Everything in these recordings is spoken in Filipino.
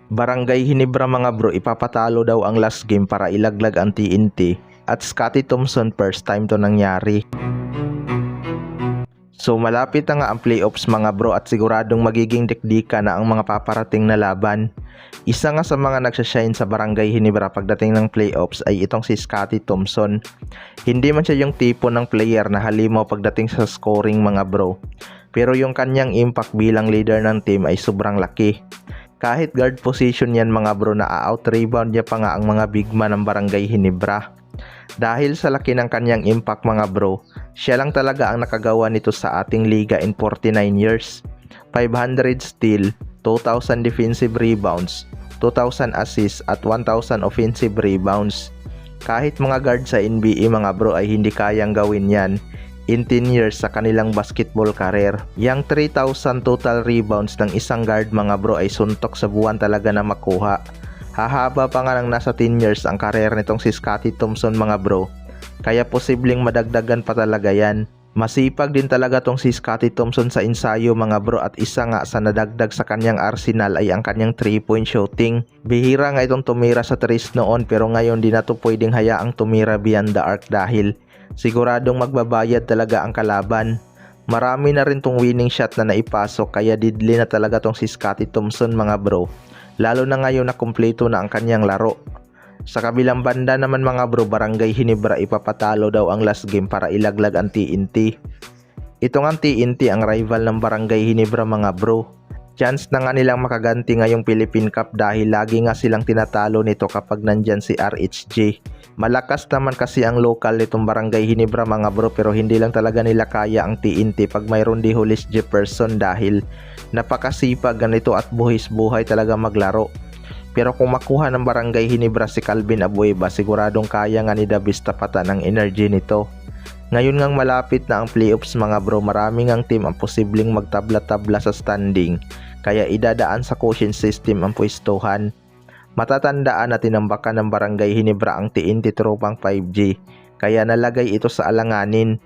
Barangay Hinebra mga bro, ipapatalo daw ang last game para ilaglag ang TNT. At Scottie Thompson first time to nangyari. So malapit na nga ang playoffs mga bro at siguradong magiging dikdika na ang mga paparating na laban. Isa nga sa mga nagsashine sa Barangay Hinebra pagdating ng playoffs ay itong si Scottie Thompson. Hindi man siya yung tipo ng player na halimaw pagdating sa scoring mga bro. Pero yung kanyang impact bilang leader ng team ay sobrang laki. Kahit guard position yan mga bro, na out-rebound niya pa nga ang mga big man ng Barangay Hinebra. Dahil sa laki ng kanyang impact mga bro, siya lang talaga ang nakagawa nito sa ating liga in 49 years. 500 steal, 2,000 defensive rebounds, 2,000 assists at 1,000 offensive rebounds. Kahit mga guard sa NBA mga bro ay hindi kayang gawin yan in 10 years sa kanilang basketball career. Yang 3,000 total rebounds ng isang guard mga bro ay suntok sa buwan talaga na makuha. Hahaba pa nga ng nasa 10 years ang career nitong si Scottie Thompson mga bro. Kaya posibleng madagdagan pa talaga yan. Masipag din talaga tong si Scottie Thompson sa ensayo mga bro, at isa nga sa nadagdag sa kanyang arsenal ay ang kanyang 3-point shooting. Bihira nga itong tumira sa threes noon, pero ngayon di na to pwedeng hayaang tumira beyond the arc dahil siguradong magbabayad talaga ang kalaban. Marami na rin tong winning shot na naipasok, kaya deadly na talaga tong si Scottie Thompson mga bro. Lalo na ngayon na kumpleto na ang kanyang laro. Sa kabilang banda naman mga bro, Barangay Hinebra ipapatalo daw ang last game para ilaglag ang TNT. Ito nga TNT ang rival ng Barangay Hinebra mga bro. Chance na nga nilang makaganti ngayong Philippine Cup dahil lagi nga silang tinatalo nito kapag nandyan si RHG. Malakas naman kasi ang local nitong Barangay Hinebra mga bro, pero hindi lang talaga nila kaya ang TNT pag mayroon di Hollis Jefferson dahil napakasipag ganito at buhis-buhay talaga maglaro. Pero kung makuha ng Barangay Hinebra si Calvin Abueva, siguradong kaya nga ni Davis tapatan ang energy nito. Ngayon ngang malapit na ang playoffs mga bro, maraming ang team ang posibleng magtabla-tabla sa standing, kaya idadaan sa quotient system ang pwestuhan. Matatandaan na tinambakan ng Barangay Hinebra ang TNT tropang 5G, kaya nalagay ito sa alanganin.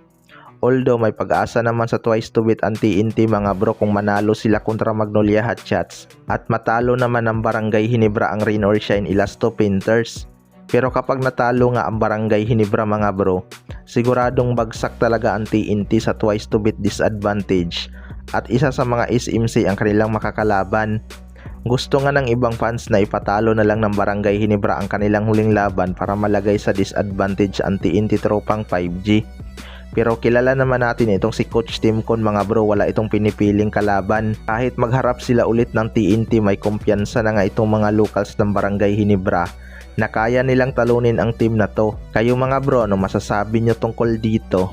Although may pag-asa naman sa twice to beat ang TNT mga bro kung manalo sila kontra Magnolia Hotshots at matalo naman ng Barangay Hinebra ang Rain or Shine Elasto Painters. Pero kapag natalo nga ang Barangay Hinebra mga bro, siguradong bagsak talaga ang TNT sa twice to beat disadvantage at isa sa mga SMC ang kanilang makakalaban. Gusto nga ng ibang fans na ipatalo na lang ng Barangay Hinebra ang kanilang huling laban para malagay sa disadvantage ang TNT tropang 5G. Pero kilala naman natin itong si Coach Timcon mga bro, wala itong pinipiling kalaban. Kahit magharap sila ulit ng TNT, may kumpiyansa na nga itong mga locals ng Barangay Hinebra na kaya nilang talunin ang team na to. Kayo mga bro, ano masasabi nyo tungkol dito?